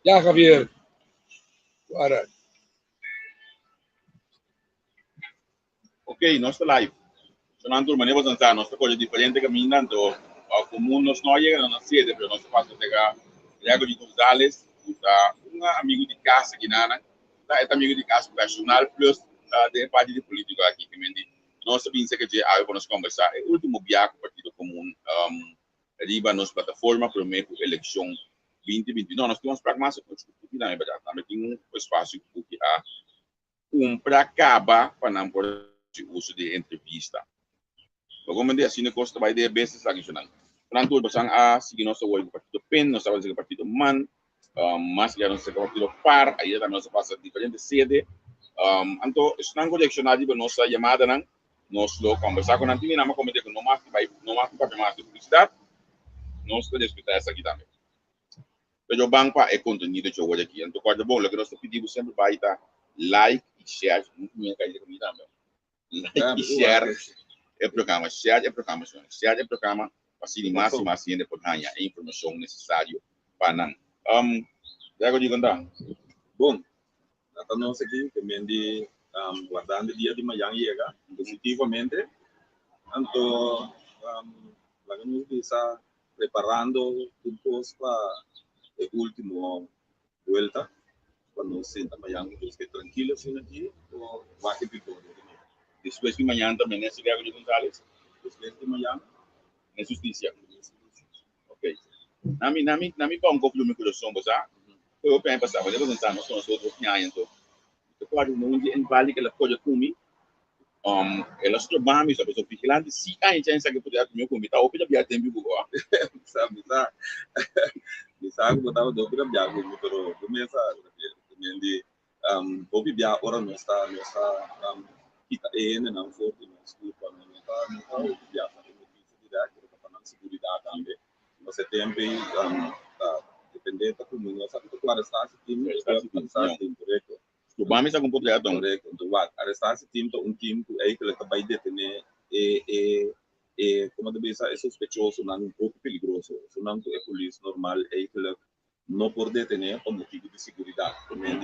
Ya, Javier. Ahora. Ok, nós está live. Sono turma ne abbastanza, nostra cosa differente camminando, comune non llega na sede, però nós passa chegar, Diego de Gonzalez, um amigo de casa aqui na é amigo de casa profissional plus de parte de política aqui que me nós sabemos que já há nós conversar, é o último viaje partido comum, riba nos plataforma para meio eleição 2020, não, nós temos pragmático, nós temos verdade, também tem espaço que há para acabar para não poder uso de entrevista. Como dia assim costa vai de vezes lagi siya nang. Nanto basang sige no sa word partido PEN, no sa word partido MAN, mas ya no sa partido PAR, aí também nós passa diferente sede. Anto estang coleccionado ba nossa chamada nang nós lo conversar com nanti nama como de no mais vai no mais para mais publicidade, nós podemos escutar essa aqui também. Pero bang pa é conteúdo que eu vou aqui. Anto quando bom, lo que nós pedimos sempre vai estar like e share, muito minha caída comigo também. Like e share é programa, share é programação, share é programa assim mais ainda por ganhar a informação necessária para não. Já que eu digo então, bom, até nós aqui também de guardando dia de manhã chega positivamente, então lá nos está preparando tudo para a última volta, quando nos senta amanhã que tranquilo assim aqui, ou vai que pico. Depois de manhã também, né, se Diego de Gonzalez? Depois de manhã, na justiça. Ok. Nami bom confio meu coração, você? Eu penso passar, mas eu não sei, nós somos outros pinhais, então. Eu pode não ir em vale que ela pode comer. Ela se trabalha, mas a pessoa vigilante, se a gente ainda que poder comer comida, ou pode viajar tempo boa. sabe, tá? Sabe, botava do para viajar, pero começa também de houve viajar ora não está kita não foi não desculpa não está viajar direto para a segurança também. Você tem bem depender da comunidade, sabe que claro está esse time, está correto. O BAMI está com poder então. Correto. Então, arrestar esse time, time que aí que ele vai detener como deve ser, é suspeitoso, não um pouco perigoso. Se não é polícia normal, aí que ele não pode detener por motivo de segurança. Também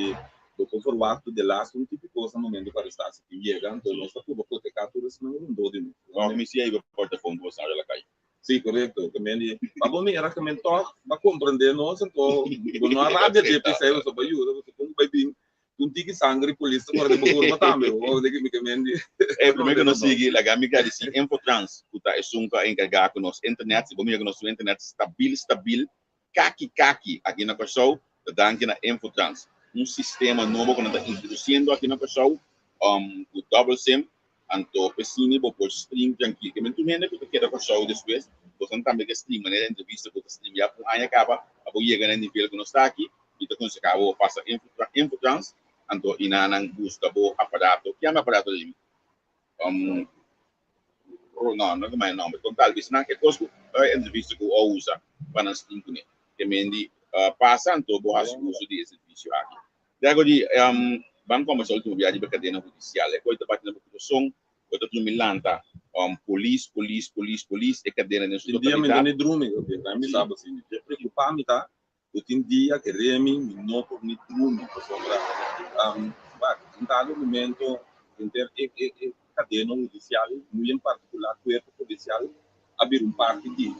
depois for o ato de laço, tipo de coisa no momento para arrestar esse time chega, então nós estamos por proteger tudo isso, não dou de novo. Não, me se aí vai porta fundo, você olha lá cai. Sim, correto. Também, mas bom, era também só para compreender nós, então, não há rádio de episódio sobre isso, você como vai vir um tique sangue polícia agora de boa forma também, ou de que me comende. É primeiro que nós seguimos, a amiga disse Infotrans, que tá é encarregado com nossa internet, se comigo nosso internet stabil, kaki aqui na pessoa, da aqui na Infotrans, sistema novo que nós está introduzindo aqui na pessoa, o double SIM. Anto pesini bo por stream tranquilo que mentu mende que queda com show depois você também que stream né entrevista com stream já por aí acaba a boa chega no nível que nós está aqui e então se acabou passa infotrans anto inanang busca bo aparato que é um aparato de não é mais não mas total bis na que costo entrevista com o usa para stream que mendi passa anto bo has uso de serviço aqui daí de banco mas último viagem para cadeia judicial é coisa para na população coisa que milanta polícia e cadeia na sua dia me dá drume ok também sabe assim preocupar me tá eu tinha dia que remi não por me drume para sobrar em no momento inter cadeia judicial muito em particular corpo policial abrir parte de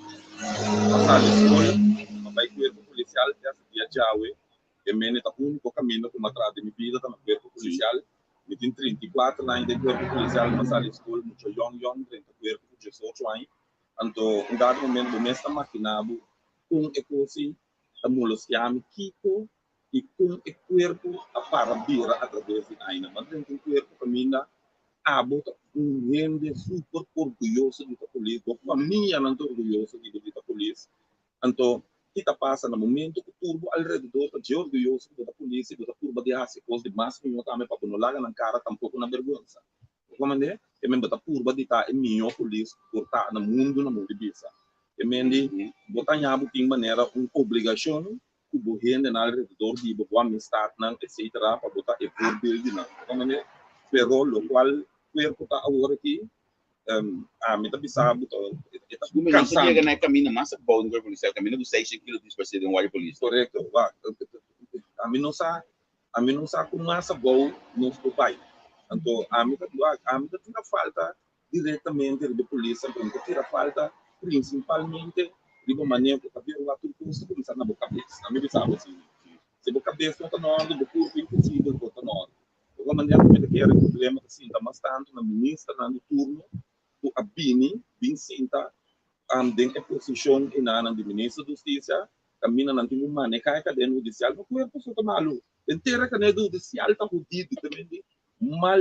passar a escola vai corpo policial já jawe que mene tá único caminho que atrás de minha vida tá no corpo policial me tem 34 anos de corpo policial mas a escola muito young 34 18 anos então em dado momento começa a maquinado é assim a mulos chama Kiko e com o corpo a parabira através de aina mas dentro do corpo caminha bota gente super orgulhoso da polícia a família não orgulhosa da polícia então kita passa no momento que turbo ao redor de orgulhoso da polícia da turba de hace coisa de mais que não também para não largar na cara tampouco na vergonha como é que mesmo da turba de tá em minha polícia por tá no mundo de bisa e mesmo botar já de maneira obrigação que o gente na redor de boa amistade não etc para botar e por build não como é pero lo qual corpo tá agora aqui me tá bisabo como não se chega na caminho mais bom do policial caminho do 6 km por ser um wire polícia correto vá A mim não sa com massa boa no país. Então, a mim tinha falta diretamente de polícia, porque tira falta principalmente de uma maneira que havia uma turcosa começar na boca cabeça. A mim sabe assim, se boca cabeça não está na hora, o corpo impossível não está na hora. De uma maneira que era problema assim, está bastante na ministra no turno, a Bini, Vincinta, tem a posição na ministra da Justiça, caminha na tua maneira que a cadeia judicial, não foi a pessoa que malu. Inteira a cadeia judicial está fodida também de mal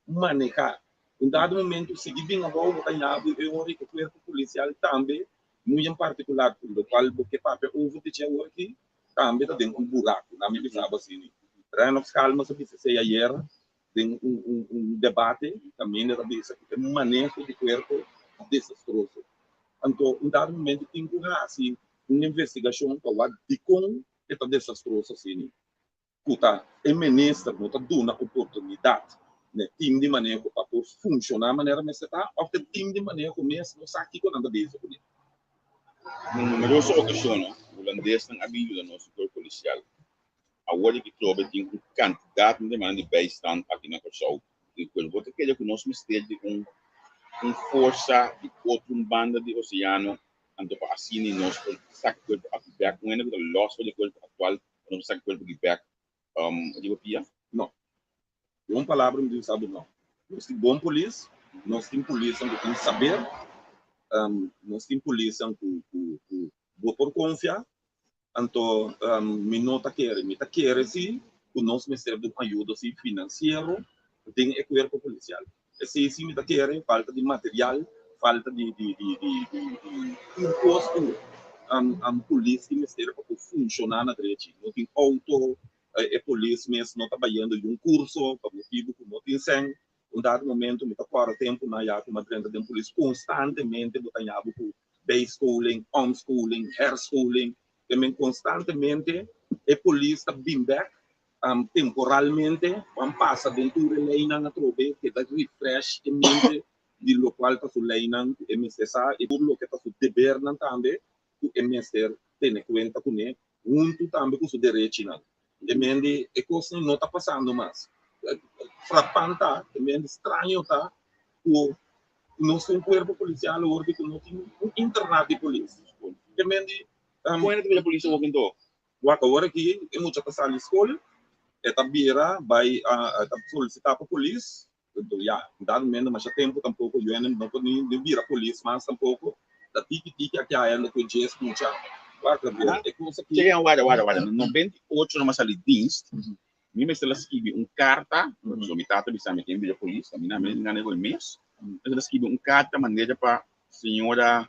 manejar. Em dado momento, se bem a boa ganhava, eu acho que o corpo policial também, muito em particular, pelo qual porque papel houve de tinha aqui, também está dentro um buraco, na minha visão assim. Traz calma, se você ayer tem debate também da cabeça que tem manejo de corpo desastroso. Então, em dado momento, tem que assim uma investigação para de como está desastroso assim. Puta, é ministro, não está dando oportunidade, né? Time de manejo para funcionar de maneira mais está, ou que time de manejo mesmo não sabe que quando anda bem sobre. Numerose ocasiões, o holandês tem ajuda no setor policial. Agora que trouxe tem um candidato de maneira de bijstand aqui na Kosovo. E quando você quer que nós mistérios de força de outra banda de oceano, então para assim nós saco a back com ele do loss de corpo atual, nós saco corpo de back digo pia. Não. Uma palavra me diz sabe não. Nós temos bom polícia, nós temos polícia que tem saber, nós temos polícia que por confiar. Então, me nota me quer sim, o nosso ministério de ajuda assim financeiro tem o corpo policial. Esse sim me quer falta de material, falta de imposto, polícia e ministério para funcionar na direita. Não tem auto, polícia mesmo não está trabalhando de curso para motivo que não tem sem. Um dado momento, me está fora tempo na já uma trenda de polícia constantemente botando com base schooling, homeschooling, hairschooling. Também constantemente a polícia bem back temporalmente passa dentro da lei na trobe que dá refresh em mente de lo qual está su lei na MSA e por lo que está su dever na também o MSR tem conta com ele junto também com su direito na também é coisa não está passando mais frapante também estranho tá o nosso corpo policial hoje que não tem um internato de polícia também Quando a polícia vai então? Agora aqui é muita passar na escola, beira vai solicitar para a polícia, então já dado menos mas já tempo tampouco eu não pode nem vir a polícia mas tampouco da tique aqui a ela que eu já escuta, é coisa que chega agora no 98 numa sala de dienst, me mestre ela escreve carta, so me tata bisa me tem a polícia, me na nego mês, ela escreve carta maneira para senhora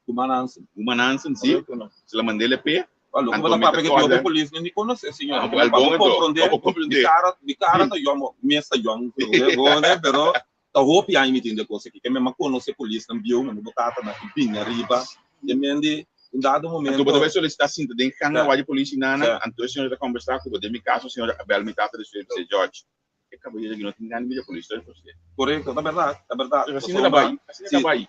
Humanansen, sim. Se ela mandei ele pé. Olha, como ela paga que eu polícia nem conhece, senhor. Vou compreender. De cara, eu mesta eu vou, né? Pero tá roupa aí me entende coisa que mesmo conhecer polícia não viu, não botar na pinha arriba. E mende em dado momento. Então, você solicitar assim, tem que canal de polícia nana, então o senhor está conversar com o de meu caso, o senhor Abel me trata de ser George. Que acabou de não tem nada de polícia, correto, é verdade. Assim ela vai.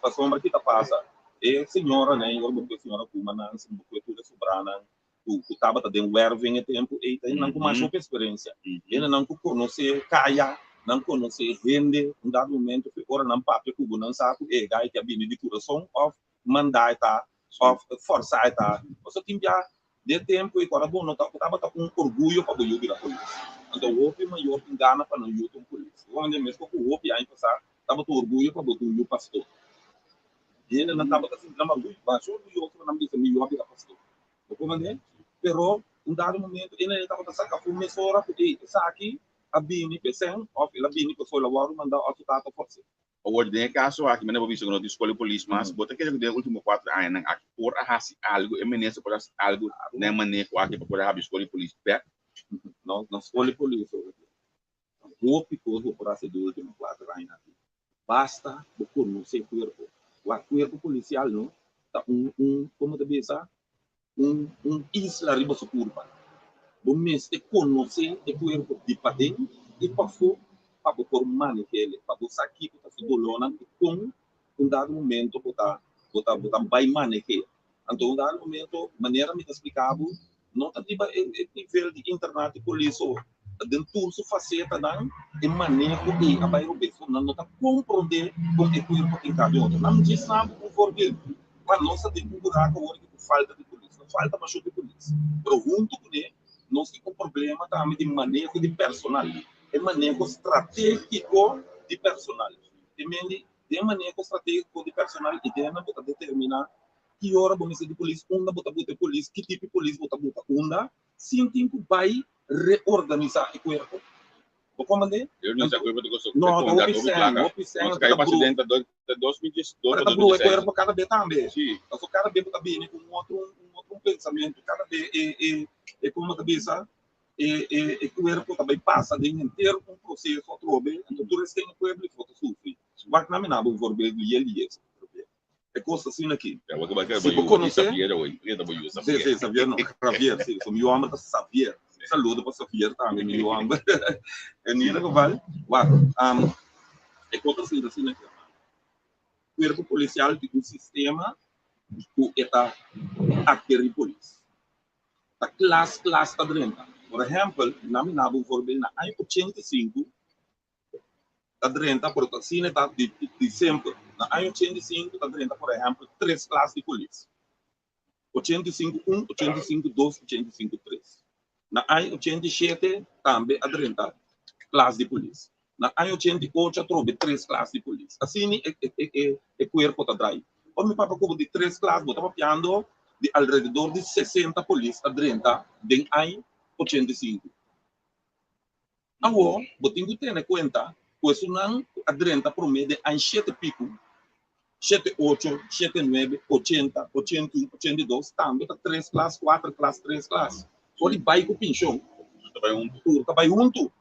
A sombra que tá passa. E senhora, né, eu vou senhora kuma na porque tudo sobrana, o tava dentro werving e tempo e tem não com mais experiência. Ele não conhece caia, não conhece rende, um dado momento que ora não papo que não sabe e gai que a bini de coração of mandata of forçaita. Você tem já de tempo e agora bom não tava com orgulho para o da polícia. Então o opi maior engana para não ir com polícia. Onde mesmo com o opi aí passar, tava com orgulho para o pastor. Ele não estava assim, não mas baixou o outro não disse me eu pastor. O comandante, pero um dado momento ele estava sacando uma mesora porque essa aqui a bini pensando, ou a bini que foi lá o mandar outro tato força. Hoje tem caso aqui, mas não vou ver se eu não escolho polícia, mas bota que ele último 4 anos aqui por arrasar algo, eminência por algo, nem maneira aqui para poder escolher polícia back. Não escolhe polícia. O pico por essa do último 4 anos aqui. Basta o conhecer o corpo policial não tá como te diz isla riba su curva o mês de conhecer o corpo de padem e passou para por manifele para você aqui para se dolona com dado momento botar vai manefe então dado momento maneira me explicava nota diba nível de internet e polícia dentro su faceta dan e manejo e abai o beso não nota compreender como é que o tem cada outro não diz sabe por favor mas nossa tem um buraco hoje que falta de polícia falta mais de polícia pero junto com ele nós temos um problema também de manejo de personal é manejo estratégico de personal de manejo estratégico de personal e tem na botar determinar que hora vamos ser de polícia, onde botar polícia, que tipo de polícia botar onde, sim tempo vai reorganizar o corpo. O comandante? Eu não sei como eu sou. Não, não Nós cai para dentro de 2012 para o corpo cada vez também. Sim. Então cada vez botar bem com um outro pensamento, cada vez é como a cabeça o corpo também passa de inteiro um processo outro bem, então tu tem o corpo e foto sofre. Vai na mina vou ver ele é coisa assim aqui. Se você conhecer, Xavier não, Xavier, sim, o meu amo Xavier. Saludo para Xavier também, meu amo. É nele que vale. É coisa assim aqui. O corpo policial tem um sistema que está aquele polícia. A classe está dentro. Por exemplo, na minha vou ver na 85 está dentro, por assim está de sempre. Na ano 85 está dentro, por exemplo, 3 classes de polícia. 85-1, 85-2, 85-3. Na ano 87 também está dentro classe de polícia. Na ano 88 trouxe 3 classes de polícia. Assim é corpo está atrás. O meu papo como de 3 classes, eu estava piando de alrededor de 60 polícias dentro de ano 85. Agora, eu tenho que ter em conta pues não adrenta por meio de 7 pico, 7, 8, 7, 9, 80, 81, 82, também tá 3 classes, 4 classes, 3 classes. Pode vai com o pinchão. Tá vai junto.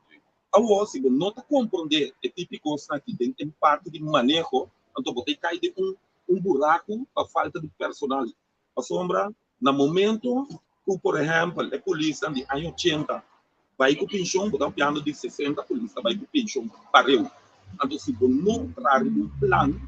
Agora, se você não compreender é típico aqui em parte de manejo, então você cai de um buraco para falta de personal. A sombra, no momento que, por exemplo, a polícia de ano 80 vai com o pinchão, botar o piano de 60, a polícia vai com o pinchão, pareu. Então, se você não traz um plano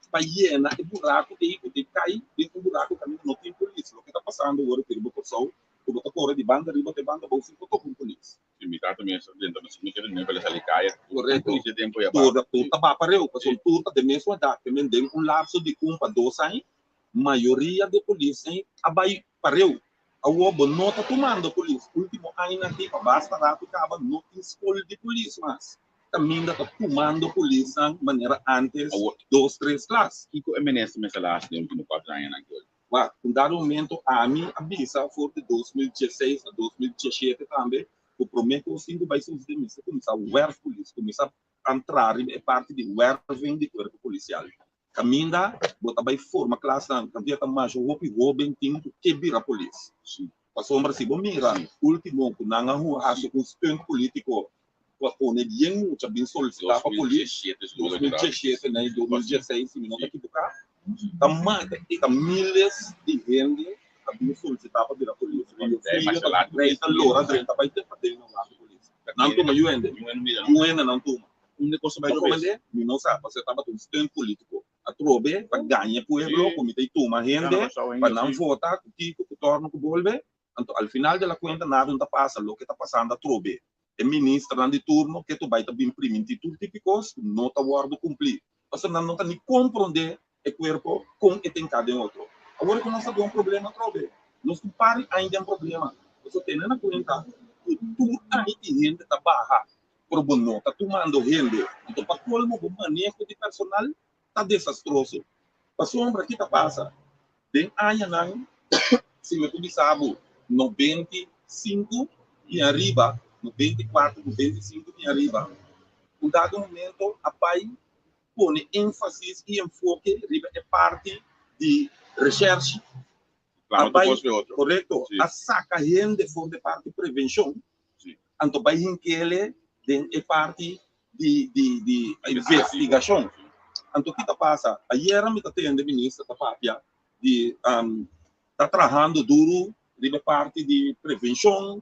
para llenar o buraco, e você cai dentro do buraco, também não tem polícia. O que está passando agora, que você pessoal, que você corre de banda, riba de banda, você não com polícia. Se me também é dentro do cemitério, nem para essa caia. Correto. Esse tempo é tudo está pareu, porque tudo está de mesma idade, também tem um lapso de 1 para 2 anos, maioria de polícia abai pareu. A UOB não está tomando a polícia. O último ano aqui, basta rato, acaba não tem escola de polícia, mas também está tomando a polícia de maneira antes, 2, 3 classes. E o MNS me lá de último 4 anos agora. Em dado momento, a mim avisa, foi de 2016 a 2017 também, o primeiro que vai ser de começar a ver polícia, começar a entrar em parte de werving de corpo policial. Caminda, bota vai forma classe candidato mais o bem tem que vira polícia. A sombra se bom mira, último que não há um stunt político onde bem muito bem solicitado para a polícia. 2017, né, 2016, se não equivocar, tamada e milhares de gente bem solicitado para virar polícia. Quando feita loura, drenta vai ter para ter na polícia. Não toma yuenda, não toma. Negócio vai comandar, não sabe, você estava com stunt político. A trobe para ganhar pueblo, comitê toma gente, para não votar, que torna que volve. Então, ao final da conta, nada não passa, o que está passando a trobe. É ministro de turno que tu vai estar bem imprimir títulos típicos, não está guardo cumprir. Você não está nem compreender o corpo com o que tem cada outro. Agora que nós sabemos um problema, trobe. Nós comparamos ainda um problema. Você tem na conta que tudo aí gente está barra. Por não está tomando gente. Então, para colmo, o manejo de personal está desastroso. A sombra que está passa, tem anos, se me tu sabe, 95 e arriba, 94, 95 e arriba. Um dado momento, a PAI põe ênfase e enfoque riba é parte de recherche. Claro, a PAI, correto? Sim. A saca gente for de parte de prevenção. Então, vai em que ele é parte de investigação. Então, o que passa? Ayer me atende ministra da Papia de está trabalhando duro de parte de prevenção,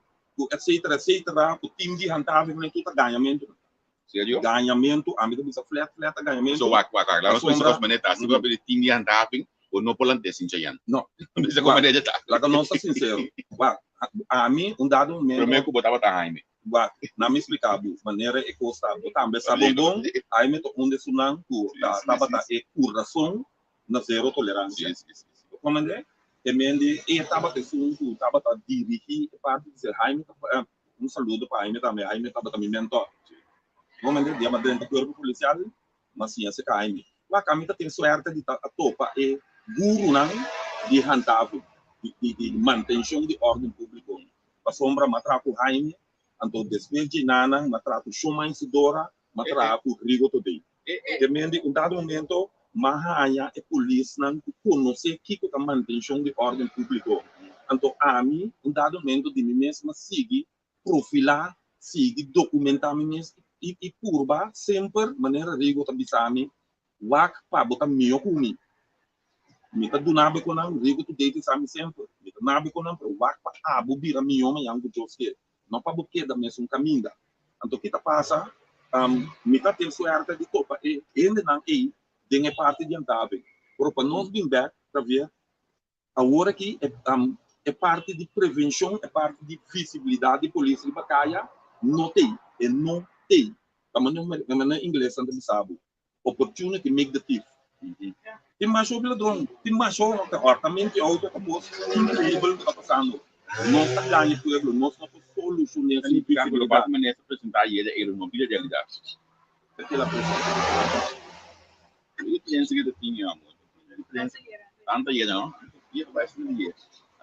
etc, etc. O time de handhaving nem tudo ganhamento. Sério? Ganhamento, a medida de flat ganhamento. So, claro, se você maneta, se você time de handhaving, ou não polante sin chayan. No, Bisa como é tá. lá que nós sincero. A mim, dado momento, Primeiro que botava tá Jaime. na me explicar, maneira é costa, botar sabe bom, aí me toca onde sunang tu, tava tá é coração na zero tolerância. Como é? Emende e tava que sunang tu, tava tá dirigir parte de Jaime, saludo para Jaime tava também mentor. Como é? Dia madrugada do corpo policial, mas sim esse Jaime. Lá kami tem sorte de topa e guru nang de handhaven, de manutenção de ordem pública. A sombra matraco Jaime, anto despeje nana, matraco Shuma Isidora, matraco Rigo Today. Depende, dado momento, mahaya e polícia não conhece que a manutenção de ordem pública. Anto ami, dado momento de mim mesmo seguir, profilar, seguir, documentar mim mesmo e curva sempre maneira Rigo Tabisami, wak pa botar mio kumi. Mita do nabe ko nang Rigo Today sami sempre. Mita nabe ko nang wak pa abo bira mio yang go joske. Não para porque da mesma caminho. Então kita passa, mita tem suerte de topa e ainda não é parte de andabe. Por para nós bem back para ver agora que é parte de prevenção, é parte de visibilidade de polícia de batalha, não tem, e não tem. Também em inglês não sabe. Opportunity make the thief. Tem mais sobre ladrão, tem mais sobre orçamento auto acabou, incrível está passando. Nós está ganhando pueblo, nós não podemos solucionar essa Significa que o Batman é apresentar ele não precisa de realidade. aquela pessoa. Eu penso que tinha amor. Tanta ele não, ele vai ser ele.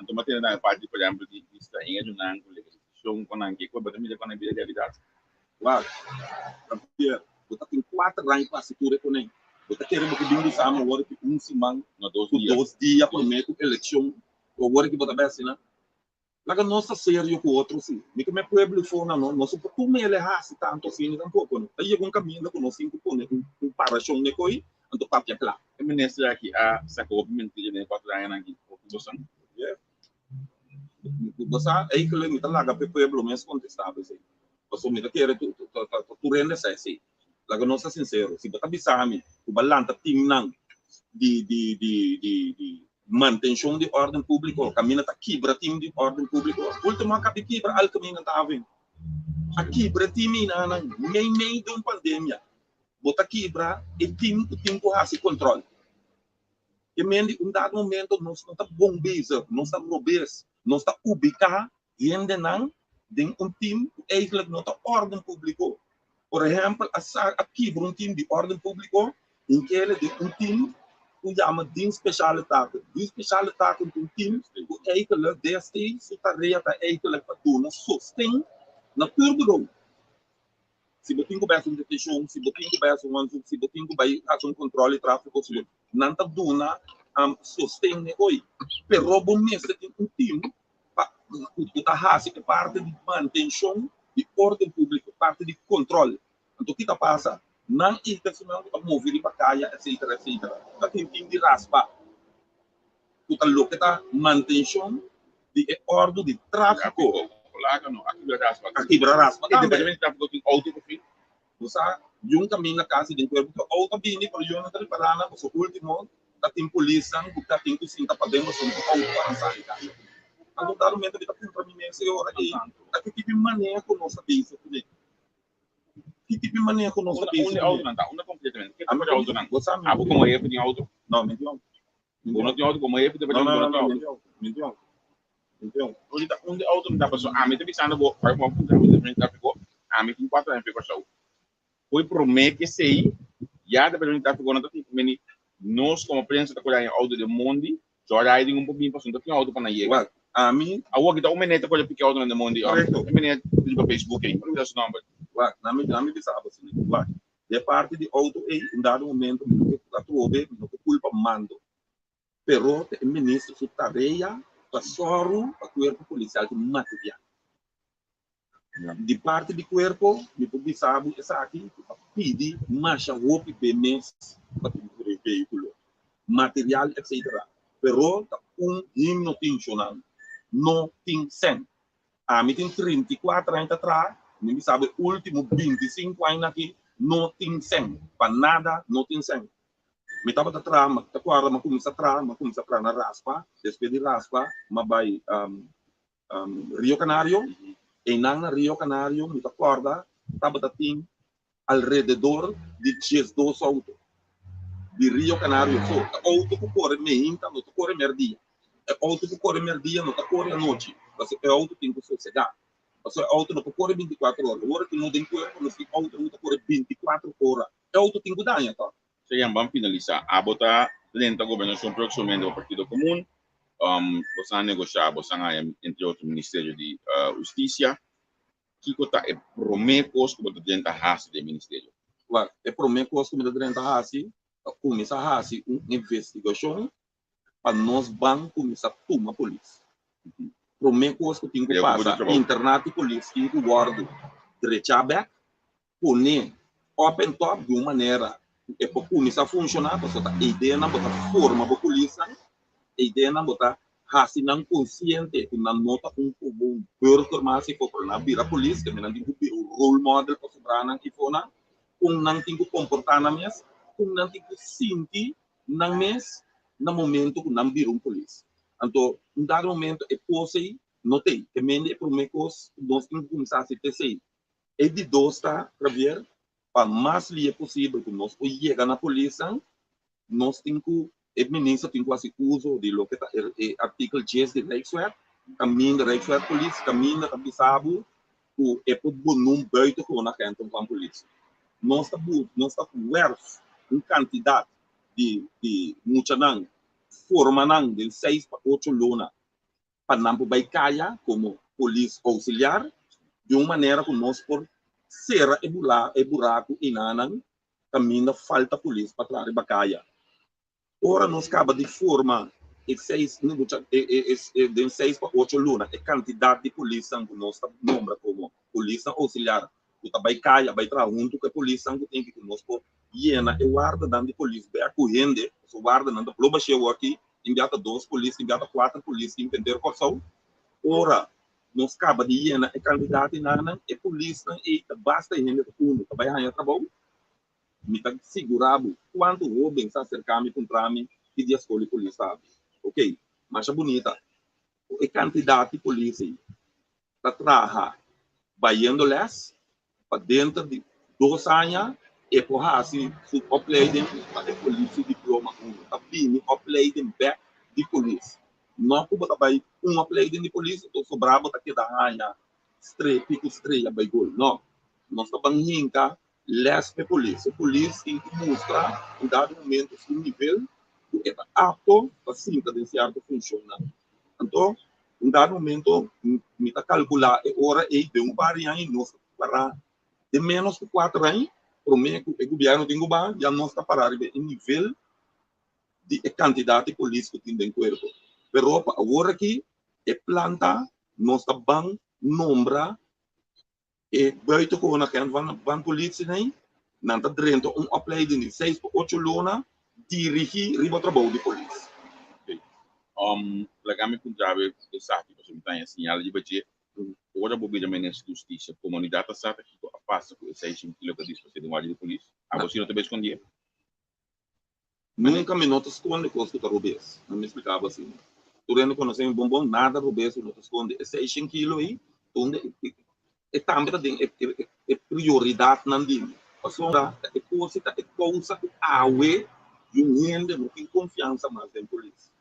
Então mas tem na parte por exemplo de extrair de nango, legislação com nango, que o Batman com a realidade. Claro. Porque você tem 4 anos para se tudo com ele. Você quer que bingo sama agora que semana, No 2 dias por mês com eleição, agora que você vai assinar. Lá que nós sério com outro sim. Me que me pueblo fona não, nós por tu me lehasse tanto assim tampouco não. Aí um caminho com nós 5 por um paração ne coi, anto papia claro. O ministro aqui a sacou mentira né 4 anos aqui, o que você Você aí que ele lá que pueblo mesmo contestável assim. Você me quer tu rende assim. Lá que nós sincero, se você bisami, o balanta tim nang de manutenção de ordem pública, o caminho está quebra time de ordem pública. Último acaba quebra al caminho está vendo. A quebra time na meio de uma pandemia. Bota quebra e time com esse controle. E mendi dado momento nós não está bom bisa, nós está robês, nós está ubicar e ainda não de time eigenlijk não está ordem pública. Por exemplo, a quebra time de ordem pública, em que ele de time o chama dienst speciale taken. Die speciale taken doen teams, hoe eigenlijk destijds de tarefa eigenlijk wat doen, sustain na puurbureau. Se você tem bem detenção, se você tem bem onderzoek, se você tem bem controle tráfico, se não está dando sustain negócio. Pero bom mesmo tem time para que parte de manutenção de ordem pública, parte de controle. Então o que está passando? Não intencional para mover de batalha, etc. Está tentando de raspa. Tu está louco, está manutenção de ordem de tráfico. Aqui para raspa. E depois a gente está com auto por fim. Você um caminho na casa de corpo, auto bem para eu não ter para lá, o último está tem polícia, está tem que sim, está podendo só auto para sair. Então tá no momento de tá para mim esse hora aí. Tá que tipo maneira com nossa bisa, que tipo de maneira com nossa bisa. Onde auto não tá, onde completamente. Que tipo de auto não? Ah, como é que auto? Não, mentiu. Não tem auto como é que depois Mentiu. Onde auto não dá para só. Ah, me tá pensando vou para uma ponta de frente da ficou. Ah, me tem 4 anos ficou só. Foi pro mês que sei, já depois a gente tá ficando tanto que nós como prensa tá colhendo auto de Mondi, só riding um pouquinho para sunta tem auto para ir. A mim, a outra uma meneta colhe pique auto no Mondi. A meneta do Facebook aí, não dá seu nome. Na me pensava assim, de parte de auto em dado momento a trove no que culpa mando. Pero o ministro su tarefa passaram para o corpo policial de material. De parte do corpo, me publicava essa aqui, pedir marcha roupa e mês para o veículo, material, etc. Pero himno funcional, não tem sem. A mim tem 34 anos atrás, me sabe, último 25 anos aqui, não tem sem. Para nada, não tem sem. me tava da trama, tá quase mas começa a trama na raspa, depois de raspa, mas vai Rio Canário, e na Rio Canário, me acorda, tava da tim alrededor de 12 autos de Rio Canário, só auto que corre meia, não corre merdia, é auto que corre merdia, não corre à noite, porque é auto que tem que sossegar. Porque o auto não corre 24 horas, agora que não tem corpo, não tem auto não corre 24 horas, é auto que tem que dar, então. Vamos finalizar. A botar dentro da governação proximamente do Partido Comum, você vai negociar, você vai entre outros ministérios de Justiça, que é promessas que você dentro da raça do ministério. Claro, é promessas que você dentro da raça, começa a fazer uma investigação para nós vamos começar a tomar a polícia. Promessas que tem que passar, internet e polícia, tem que guardar direito aberto, pôr open top de uma maneira que para começar a funcionar, porque a ideia não botar forma para a polícia, a ideia não botar raça não consciente, que não nota um burger mais se for para virar polícia, que não tem que o role model para sobrar não que for não tem que comportar na mesa, não tem que sentir na mesa no momento que não vira polícia. Então, em dado momento, é possível, notei, que mende para uma coisa, nós temos que começar a se ter é de dois para ver, para mais livre possível, que nós chegar na polícia, nós temos que, o ministro tem que fazer uso de lo que está artigo 10 de Reichswet, caminho da Reichswet polícia, caminho da Cabisabo, que é para o nome beito que na gente com a polícia. Nós está com quantidade de muita não, forma não, de 6 para 8 luna, para não poder cair como polícia auxiliar, de uma maneira que nós por serra e buraco e nanang caminho falta polícia para trás de caia. Ora nós acaba de formar de 6 para 8 luna a quantidade de polícia que nós nombra como polícia auxiliar. O trabalho caia, vai trazer junto com a polícia que tem que nós por hiena e guarda dando de polícia, vai acorrendo, o guarda dando ploba chegou aqui, enviada 2 polícias, enviada 4 polícias, entender qual são. Ora nós acaba de hiena e candidato na e polícia e basta gente que fundo que vai ganhar trabalho me está segurado quanto o bem se acercar me contra mim e de escolha polícia ok mas é bonita e candidato de polícia está trabalhando baiando les para dentro de 2 anos e por assim su upgrading para polícia diploma está vindo upgrading back de polícia não como trabalho upgrading de polícia tô sobrado daqui da ganha estrela by gol não nós estamos hinca les para polícia tem que mostrar em dado momento o nível que é apto para sim cadenciar que funciona então em dado momento me está calcular a hora e de par de anos nós para de menos de 4 anos prometo que o governo tem que já nós está parar em nível de quantidade de polícia que tem dentro do corpo. Pero agora aqui é planta nós está bem nombra e buiten gewoon na kant van politie nem não está dentro opleiding de 6 para 8 luna dirigir riba trabalho de polícia. Legal com Jabe exato que você tem sinal de budget agora vou ver a ministra da Justiça comunidade está que passa com esse 6 kg que diz você de guarda de polícia a você não te escondia nunca me notas esconde coisa que roubes não me explicava assim tu rende conhecer um bombom nada roubes não te esconde esse 6 kg aí onde e também é prioridade não digo a sua é coisa awe e o gente não tem confiança mais em polícia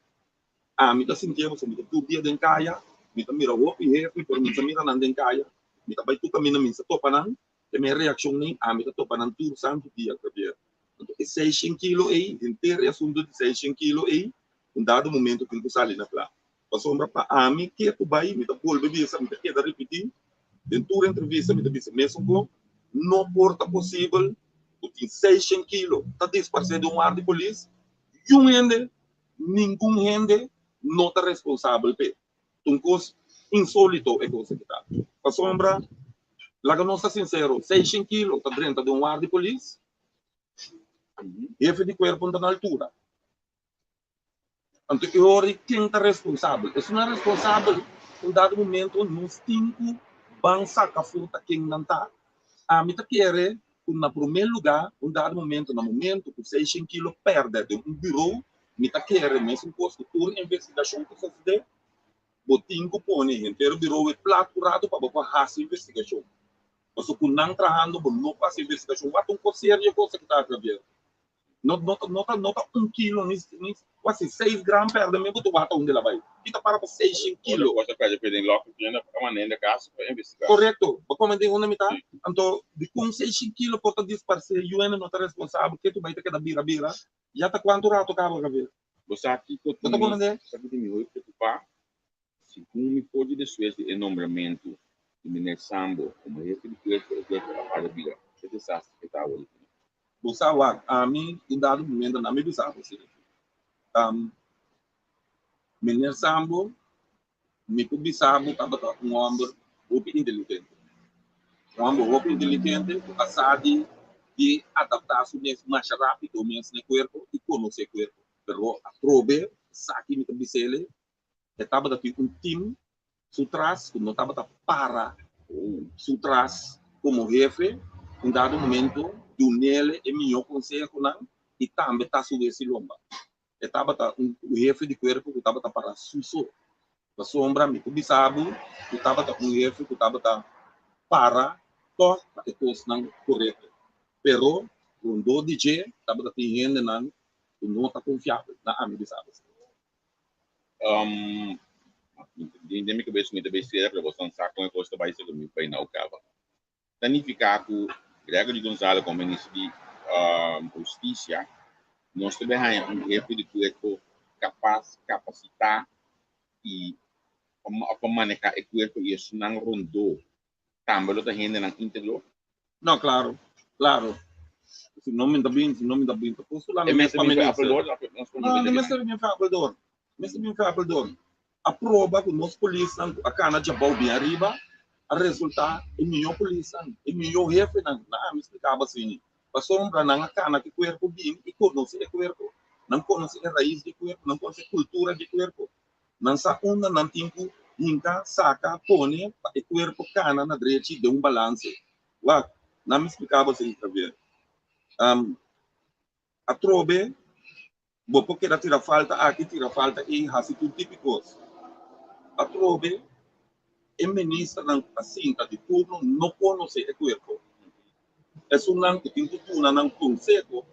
me está sentindo você me está tudo dia dentro caia me está mira o e por me está mira não dentro caia me está vai tu caminho me está topa não e minha reação nem me está topa não tudo santo dia que então 6 kg aí inteiro assunto de 6 kg aí em dado momento que eu saí na plata a sombra para mim que tu vai me está por beber essa me está queda repetir dentro da entrevista me disse mesmo com não porta possível o tem 6 kg está disparado de ar de polícia e nenhum gente não está responsável por um coisa insólito é coisa que está a sombra lá que não está sincero 6 kg está dentro de ar de polícia jefe de corpo está na altura então eu quem está responsável é não é responsável em dado momento nos 5 vão sacar fruta quem não está me está querendo na primeiro lugar, dado momento, no momento que 600 quilos perde de bureau, me tá querendo mesmo posto por investigação que se dê, botinho que põe, inteiro bureau é platurado para botar essa investigação. Mas o que não trabalhando, não faz investigação, bate sério coisa que está a ver. Nota 1 quilo, quase 6 gramas perde mesmo, tu bate onde ela vai. E tá para 600 quilos. Você pode perder logo, porque ainda é uma nenda caso para investigar. Correto. Como eu digo, onde me tá? Então, de com 600 quilos, pode disparar, o UN não está responsável, que tu vai ter que dar bira. Já tá quanto rato acaba, Gabriel? Você aqui, que eu me preocupar, se me pode descer o nomeamento de Mineiro Sambo, como é que ele quer a vida, que desastre que está hoje. Você a mim, em dado momento, não me bisava, assim. Mineiro Sambo, me bisava, estava homem inteligente. Homem inteligente, passado de adaptar-se mais rápido, mesmo no corpo, e conhecer o corpo. Pero a trobe, saque me bisele, estava daqui time, sutras, não estava para sutras como jefe, em dado momento, do nele é melhor conselho e também está sobre esse lomba. Estava o jefe de corpo que estava para suso, a sombra me cobiçava, que estava um jefe que estava para todas as coisas não corretas. Pero quando DJ estava tendo não está confiável na amizade. De minha cabeça, muita besteira para você lançar com a coisa vai ser do meu pai não cava. Danificar com Grego de Gonzalo como ministro de Justiça, nós também um jefe de corpo capaz, capacitar e como manejar o corpo e isso não rondou. Também lo está rende não integro. Não, claro. Se não me dá bem, posso lá me a prova que nós polícia a cana de bem arriba, a resultado é melhor polícia, é melhor jefe na me explicava assim. Passou na cana que corpo bem e conhece o corpo, não conhece a raiz do corpo, não conhece a cultura do corpo, não sabe onde não tem inca saca põe o corpo cana na direita de balance. Lá, não me explicava assim para ver. A trobe, porque tira falta aqui, tira falta e tudo típicos. A trobe, é ministra assim, de turno, não conhece o corpo. É um que tem tudo não conselho,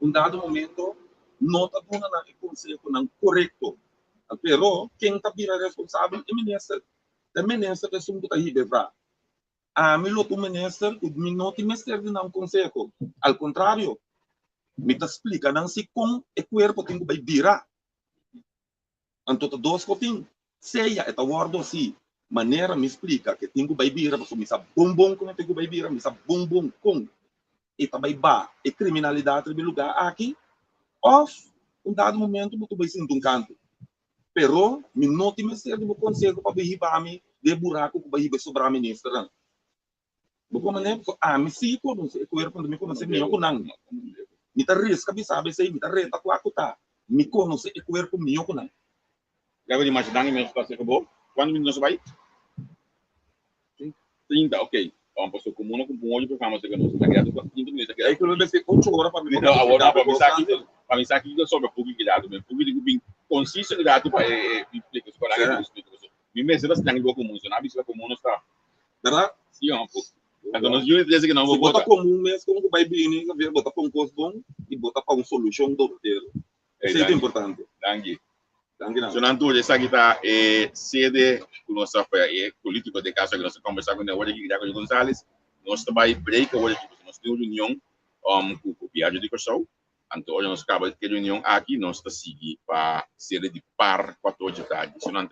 dado momento, não está dando o conselho não correto. Pero, quem está virando responsável é o ministro. O ministro é um que está aí, a mim o ministro, o não tem ministério de não conselho. Ao contrário, me explica não se com o corpo tem que virar. Então, dois cotinhos. Seja, é word assim, maneira me explica que tem que virar, porque me sabe bom como tem que virar, me sabe bom com. E também ba, e criminalidade no lugar aqui, off, dado momento, muito bem sinto canto. Pero, me não tem ministério de conselho para virar de buraco que vai sobrar a ministra. Porque maneira, me se conhece o corpo, me conhece melhor que não. Me tá risca, me sabe se me tá reta com a cuta. Me conhece o corpo melhor que não. Leva de mais dano mesmo para ser bom. Quando me não vai? 30, ok. Então, passou com um olho para fazer que não se dá 30 minutos. Aí que eu deve ser 8 horas para me não, agora para me sair aqui sobre o público dado, mesmo público bem consiste dado para explicar os colegas explica isso. Me mesmo se tem comum, se não habita comum está. Verdade? Sim, um pouco. Então nós viu dizer que não vou botar comum mesmo, como vai bem, botar para custo bom e botar para solução do roteiro. Isso é importante. Danke. Sonando essa aqui tá sede com nossa político de casa que nós conversar com o aqui Grego Gonzalez. Nós também break hoje aqui, nós temos reunião com o Piaggio de Corsão. Então hoje nós acabamos de reunião aqui, nós está seguir para sede de par 14 da tarde. Sonando